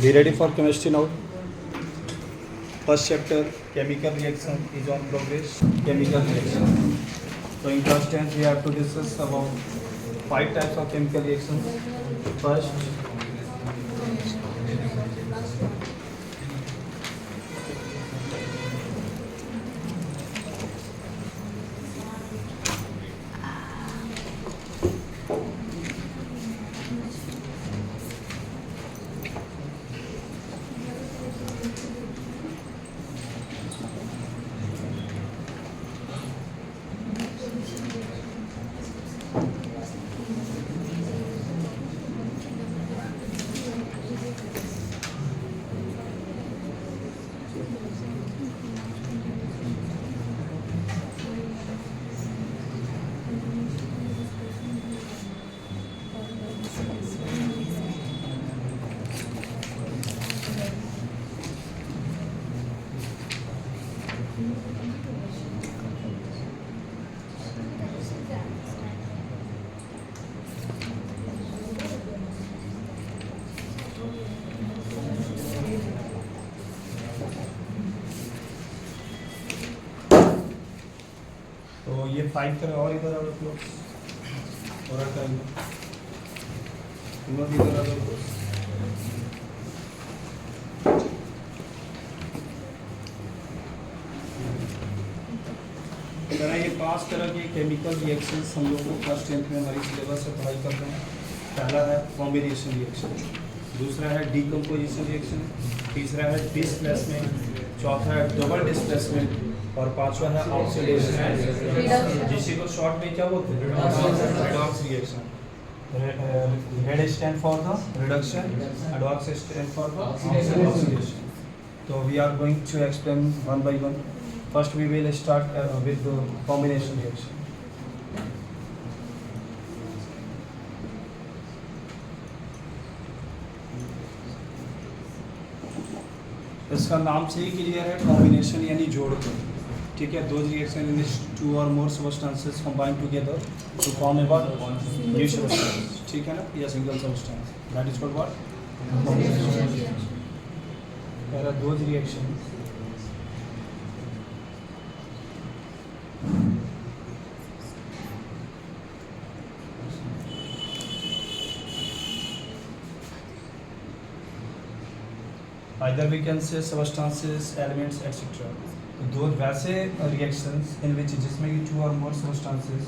Be ready for chemistry now. First chapter, chemical reaction is on progress. Chemical reaction. So in class 10th we have to discuss about 5 types of chemical reactions. First, तो ये 5 तरह और इधर आ लो और time इधर आ लो। ये 5 तरह के केमिकल रिएक्शंस हम लोग को फर्स्ट 10th में हमारी सिलेबस से पढ़ाई करते हैं। पहला है कॉम्बिनेशन रिएक्शन, दूसरा है डीकम्पोजिशन रिएक्शन, तीसरा है डिस्प्लेसमेंट, चौथा है डबल डिस्प्लेसमेंट और पांचवा है ऑक्सीडेशन, जिसी को शॉर्ट में क्या बोलते हैं redox reaction. Red stand for the reduction, ox stand for the oxidation. तो we are going to explain one by one. First we will start with the combination reaction. इसका नाम से ही क्लियर है, कॉम्बिनेशन यानी जोड़ कर, ठीक है। दो reaction in which 2 or more substances combine together to form a what? New substance, ठीक है ना, या single substance, that is called what? Combination. पहला दो reaction either we can say substances, elements, etc. तो दो वैसे reactions in which जिसमें कि 2 or more substances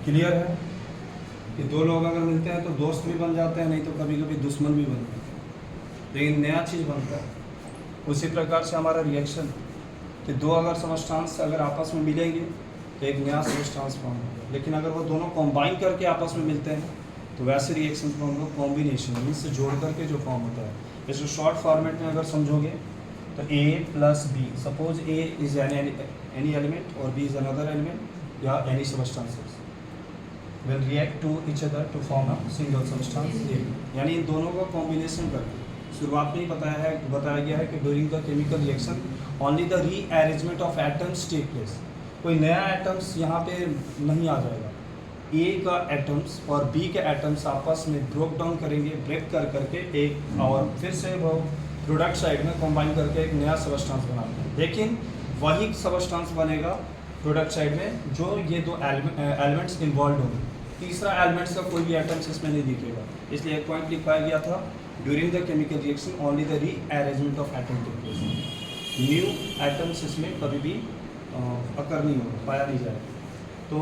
क्लियर है कि दो लोग अगर मिलते हैं तो दोस्त भी बन जाते हैं, नहीं तो कभी कभी दुश्मन भी बनते हैं, लेकिन नया चीज़ बनता है। उसी प्रकार से हमारा रिएक्शन कि दो अगर सबस्टांस अगर आपस में मिलेंगे तो एक नया सबस्टांस फॉर्म होगा, लेकिन अगर वो दोनों कंबाइन करके आपस में मिलते हैं तो वैसे रिएक्शन को हम लोग कॉम्बिनेशन इनसे जोड़ करके जो फॉर्म होता है। जैसे शॉर्ट फॉर्मेट में अगर समझोगे तो A + B, suppose A is any element और B इज अनदर एलिमेंट या any substances will react to each other to form a single substance A, यानी इन दोनों का कॉम्बिनेशन करके शुरुआत में ही बताया गया है कि during the chemical reaction only the rearrangement of atoms take place. कोई नया एटम्स यहाँ पे नहीं आ जाएगा। A का एटम्स और B के एटम्स आपस में ब्रेक डाउन करेंगे, ब्रेक कर करके एक और फिर से वो प्रोडक्ट साइड में कंबाइन करके एक नया सबस्टांस बनाते हैं, लेकिन वही सबस्टांस बनेगा प्रोडक्ट साइड में जो ये दो एलिमेंट्स इन्वॉल्व होंगे। तीसरा एलिमेंट्स का कोई भी एटम्स इसमें नहीं दिखेगा, इसलिए एक पॉइंट लिखवाया गया था during the chemical reaction only the rearrangement of atom take place. New atoms इसमें कभी भी अकर नहीं होगा, पाया नहीं जाएगा। तो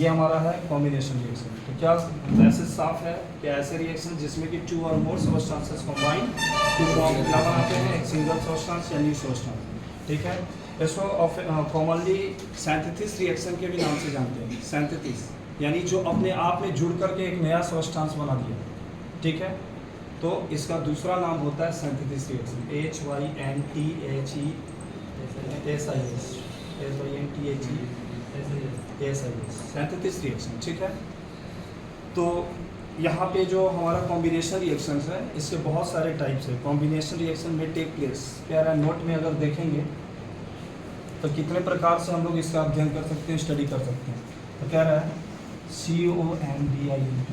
ये हमारा है कॉम्बिनेशन रिएक्शन। तो क्या मैसेज साफ है कि ऐसे रिएक्शन जिसमें कि 2 or more substances combine to form क्या बनाते हैं, एक सिंगल सबस्टांस या न्यू सबस्टांस, ठीक है। इसको कॉमनली सिंथेसिस रिएक्शन के भी नाम से जानते हैं। सिंथेसिस यानी जो अपने आप में जुड़ करके एक नया सबस्टांस बना दिया, ठीक है। तो इसका दूसरा नाम होता है synthesis reaction, HYNTHESIS synthesis reaction, ठीक है। तो यहाँ पे जो हमारा कॉम्बिनेशन रिएक्शन है इसके बहुत सारे टाइप्स है। कॉम्बिनेशन रिएक्शन में टेक प्लेस क्या रहा है, नोट में अगर देखेंगे तो कितने प्रकार से हम लोग इसका अध्ययन कर सकते हैं, स्टडी कर सकते हैं। तो क्या रहा है COMBINT,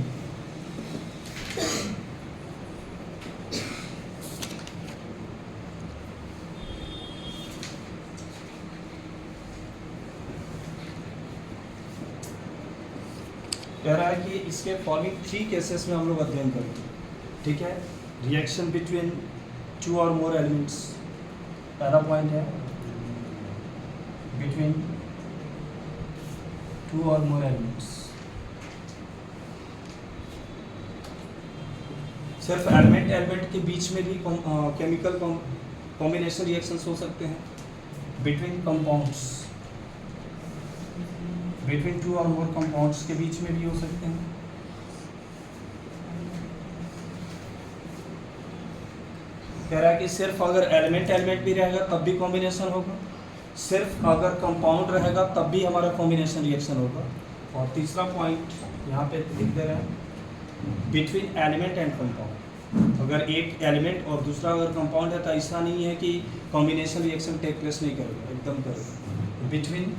कह रहा है कि इसके फॉलोइंग 3 केसेस में हम लोग अध्ययन करेंगे, ठीक है। रिएक्शन बिटवीन 2 और मोर एलिमेंट्स, पहला पॉइंट है बिटवीन 2 और मोर एलिमेंट्स। सिर्फ एलिमेंट के बीच में भी केमिकल कॉम्बिनेशन रिएक्शंस हो सकते हैं। बिटवीन कंपाउंड्स, बिटवीन 2 और मोर कंपाउंड्स के बीच में भी हो सकते हैं। कह रहा है कि सिर्फ अगर एलिमेंट भी रहेगा तब भी कॉम्बिनेशन होगा, सिर्फ अगर कंपाउंड रहेगा तब भी हमारा कॉम्बिनेशन रिएक्शन होगा। और तीसरा पॉइंट यहाँ पे लिख दे रहे हैं, बिटवीन एलिमेंट एंड कंपाउंड। अगर एक एलिमेंट और दूसरा अगर कंपाउंड है तो ऐसा नहीं है कि कॉम्बिनेशन रिएक्शन टेक प्लेस नहीं करेगा, एकदम करेगा। Between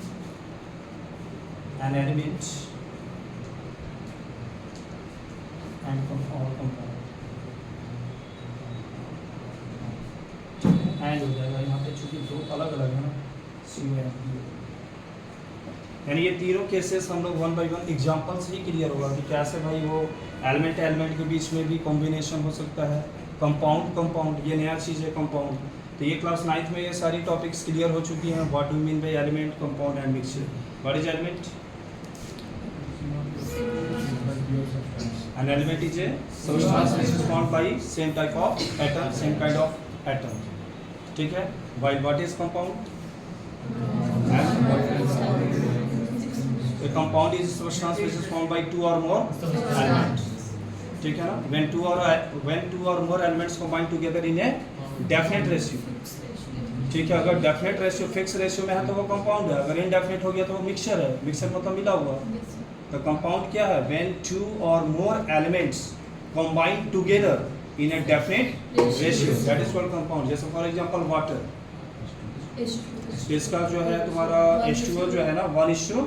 an element and compound and हो जाएगा यहाँ पे, चूंकि 2 अलग अलग है ना, यानी ये तीनों केसेस हम लोग 1 बाय 1 एग्जांपल से ही क्लियर होगा कि कैसे भाई वो एलिमेंट के बीच में भी कॉम्बिनेशन हो सकता है, कंपाउंड ये नया चीज़ है कंपाउंड। तो ये क्लास 9th में ये सारी टॉपिक्स क्लियर हो चुकी हैं। What do mean by element, compound and mixture. What is element? An element is a substance which is formed by same type of atom, same kind of atom. ठीक है। While what is compound? A compound is a substance which is formed by 2 or more elements. ठीक है ना। When two or more elements combine together in a definite ratio. ठीक है। अगर definite ratio fix ratio में है तो वो कंपाउंड है, अगर इनडेफिनेट हो गया तो वो मिक्सचर है। मिक्सचर मतलब मिला हुआ। तो कंपाउंड क्या है? व्हेन 2 और more elements combine together in a definite ratio, that is called compound. जैसे फॉर एग्जांपल वाटर, इसका जो है तुम्हारा H2O जो है ना 1:8।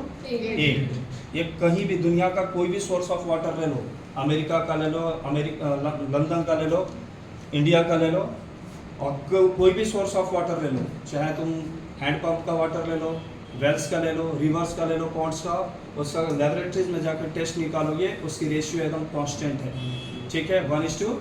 ये कहीं भी दुनिया का कोई भी सोर्स ऑफ वाटर ले लो, अमेरिका का ले लो, लंदन का ले लो, इंडिया का ले लो, और कोई भी सोर्स ऑफ वाटर ले लो, चाहे तुम हैंडपंप का वाटर ले लो, वेल्स का ले लो, रिवर्स का ले लो, पॉन्ड्स का, उसका लेबोरेटरीज में जाकर टेस्ट निकालोगे, उसकी रेशियो एकदम कांस्टेंट है। ठीक है, 1:8।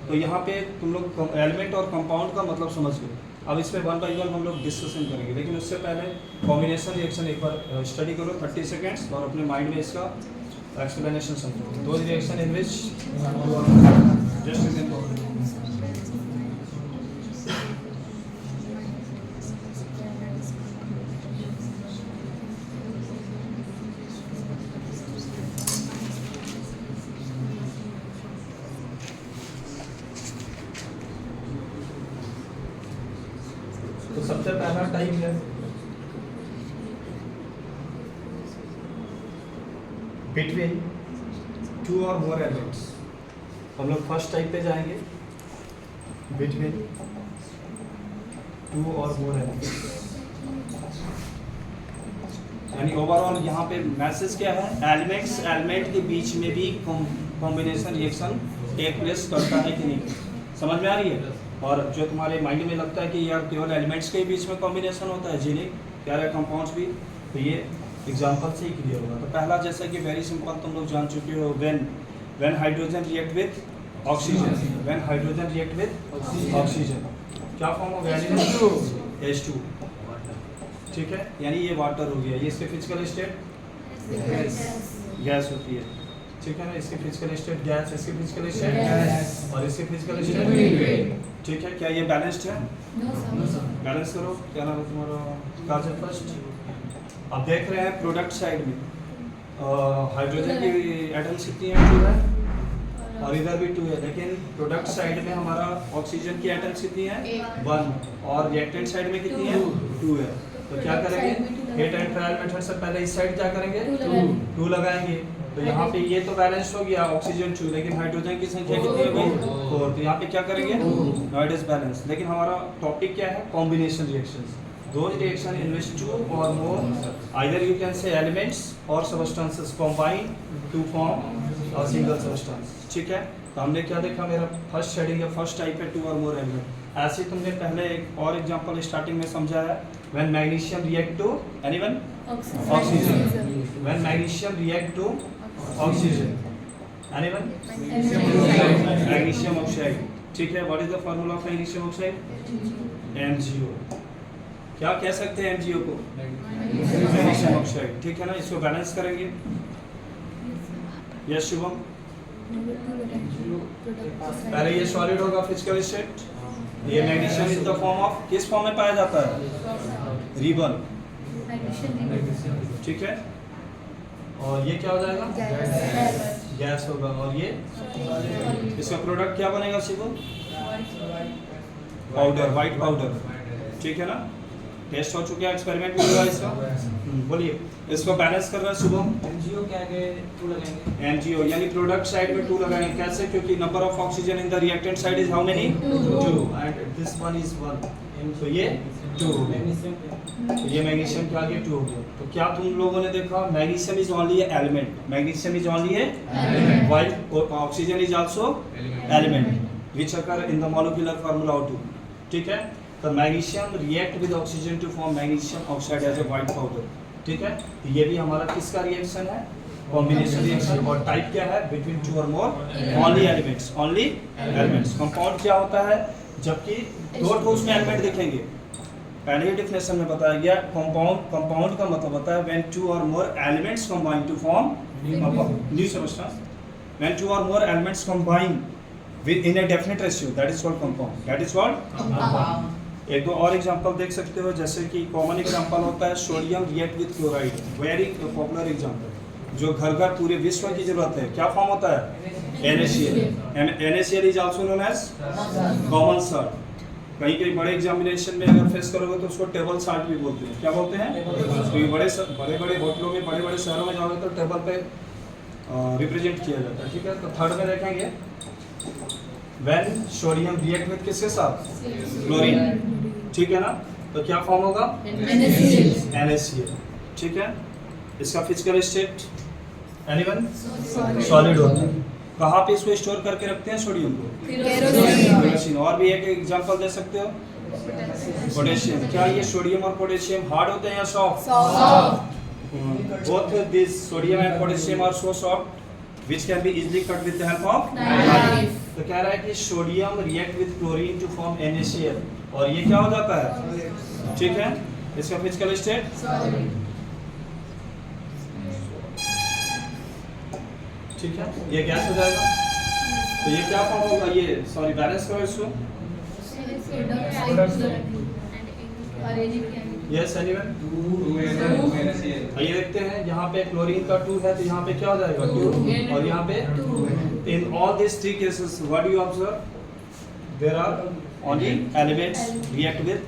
तो यहाँ पे तुम लोग एलिमेंट और कंपाउंड का मतलब समझ गए। अब इस पर 1 बाय 1 हम लोग डिस्कशन करेंगे, लेकिन उससे पहले कॉम्बिनेशन रिएक्शन एक बार स्टडी करो 30 सेकेंड्स और अपने माइंड में इसका एक्सप्लेनेशन समझो। दो रिएक्शन इन विच जस्ट सबसे पहला टाइप है बिटवीन 2 और मोर एलिमेंट्स। हम लोग फर्स्ट टाइप पे जाएंगे, बिटवीन 2 और मोर एलिमेंट्स। यानी ओवरऑल यहाँ पे मैसेज क्या है? एलिमेंट के बीच में भी कॉम्बिनेशन रिएक्शन टेक प्लेस करता है कि नहीं, समझ में आ रही है? और जो तुम्हारे माइंड में लगता है कि यार केवल एलिमेंट्स के बीच में कॉम्बिनेशन होता है, जी नहीं, क्या है कंपाउंड्स भी, तो ये एग्जांपल से ही क्लियर होगा। तो पहला जैसे कि वेरी सिंपल तुम लोग जान चुके हो, when hydrogen react with oxygen, when hydrogen react with oxygen क्या फॉर्म होगा? H2। ठीक है, यानी ये वाटर हो गया। ये इसके फिजिकल स्टेट गैस होती है, ठीक है ना। इसके फिजिकल स्टेट गैस, इसके फिजिकल स्टेट गैस, और इसके फिजिकल स्टेट लिक्विड। ठीक है, क्या ये बैलेंस्ड है? बैलेंस करो। क्या नाम है तुम्हारा? काजल फर्स्ट। अब देख रहे हैं प्रोडक्ट साइड में हाइड्रोजन की एटम्स कितनी है? 2 है, और इधर भी 2 है, लेकिन प्रोडक्ट साइड में हमारा ऑक्सीजन की एटम्स कितनी है 1 और रिएक्टेंट साइड में कितनी है 2 है। तो क्या करेंगे हिट एंड ट्रायल मेथड से पहले इस साइड क्या करेंगे 2 लगाएंगे। तो यहाँ पे ये तो बैलेंस हो गया ऑक्सीजन 2, लेकिन हाइड्रोजन की संख्या कितनी है भाई 4। तो यहाँ पे क्या करेंगे नो इट इज बैलेंस। लेकिन हमारा टॉपिक क्या है combination reactions. Those reaction in which 2 or more either you can say elements or substances combine to form a single substance। ठीक है, तो हमने क्या देखा मेरा फर्स्ट शेडिंग या फर्स्ट टाइप है 2 or more element। ऐसे तुमने पहले एक और एग्जांपल स्टार्टिंग में समझा है when magnesium react to anyone oxygen, when magnesium react to oxygen anyone magnesium oxide। ठीक है, what is the formula of magnesium oxide MgO। क्या कह सकते हैं MgO को मैग्नीशियम ऑक्साइड। ठीक है ना, इसको बैलेंस करेंगे। यस शुभम, पहले ये सॉलिड होगा फिजिकल स्टेट। ये magnesium is the form of किस फॉर्म में पाया जाता है रिबन। ठीक है, और ये क्या हो जाएगा गैस होगा। और ये इसका प्रोडक्ट क्या बनेगा शिवम पाउडर, व्हाइट पाउडर। ठीक है ना, टेस्ट हो चुका है, एक्सपेरिमेंट भी हुआ इसका। बोलिए इसको बैलेंस कर रहा है शुभम। MgO क्या आगे 2 लगाएंगे MgO यानी प्रोडक्ट साइड में 2 लगाएंगे। कैसे, क्योंकि number of oxygen in the reactant side is how many 2 and this one is 1। तो ये 2 हो गया, तो ये मैग्नीशियम के आगे 2 हो गया। तो क्या तुम लोगों ने देखा magnesium is only a element, magnesium is only a while oxygen is also element which occur in the molecular formula O2। ठीक है, तो magnesium react with oxygen to form magnesium oxide as a white powder. ठीक है, तो ये भी हमारा किसका रिएक्शन है कॉम्बिनेशन रिएक्शन। और टाइप क्या है बिटवीन 2 और more only elements, only elements. Compound क्या होता है जबकि 2 ठोस में एलिमेंट दिखेंगे। पहले ही डिफिनेशन में बताया गया कंपाउंड का मतलब होता है व्हेन 2 और more elements combine to form new substance. When 2 और more elements combine within a definite ratio that is called compound, that is called compound. एक दो और एग्जांपल देख सकते हो, जैसे कि कॉमन एग्जांपल होता है sodium react with chloride, very popular example जो घर घर पूरे विश्व की जरूरत है। क्या फॉर्म होता है NaCl। NaCl is also known as common salt. कहीं कहीं बड़े एग्जामिनेशन में अगर फेस करोगे तो उसको टेबल सॉल्ट भी बोलते हैं। क्या बोलते हैं, तो ये बड़े बड़े होटलों में बड़े बड़े शहरों में जाओगे तो टेबल पे रिप्रेजेंट किया जाता है। ठीक है, तो थर्ड में देखेंगे when सोडियम रिएक्ट विद किसके साथ क्लोरीन। ठीक है ना, तो क्या फॉर्म होगा NaCl। ठीक है, इसका फिजिकल स्टेट एनीवन सॉलिड होता है। कहाँ पे इसको स्टोर करके रखते हैं सोडियम को केरोसिन। और भी एक एग्जांपल दे सकते हो पोटेशियम। क्या ये सोडियम और पोटेशियम हार्ड होते हैं या soft? Both this sodium and potassium are so soft which can be easily cut with the help of knife। तो कह रहा है कि sodium react with chlorine to form NaCl और ये क्या हो जाता है। ठीक है, इसका फिजिकल स्टेट ठीक है, ये गैस हो जाएगा। तो ये क्या फॉर्म होगा, ये सॉरी बैलेंस करो इसको। यस एनीवन ये देखते हैं यहाँ पे क्लोरीन का 2 है तो यहाँ पे क्या हो जाएगा 2 और यहाँ पे in all this 3 cases what you observe there are only elements react with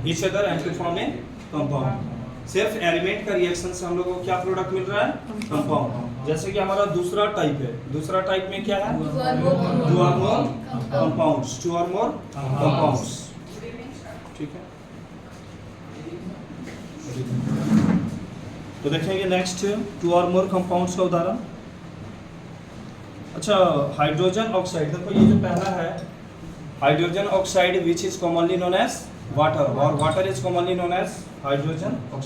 each other and to form a compound. सिर्फ एलिमेंट का रिएक्शन से हम लोगों को क्या प्रोडक्ट मिल रहा है कंपाउंड। जैसे कि हमारा दूसरा टाइप है, दूसरा टाइप में क्या है 2 और मोर कंपाउंड्स, 2 और मोर कंपाउंड्स। ठीक है, तो देखेंगे नेक्स्ट 2 और मोर कंपाउंड्स का उदाहरण। अच्छा, हाइड्रोजन ऑक्साइड देखो, ये जो पहला है hydrogen oxide which is commonly known as water और water is commonly known as hydrogen oxide.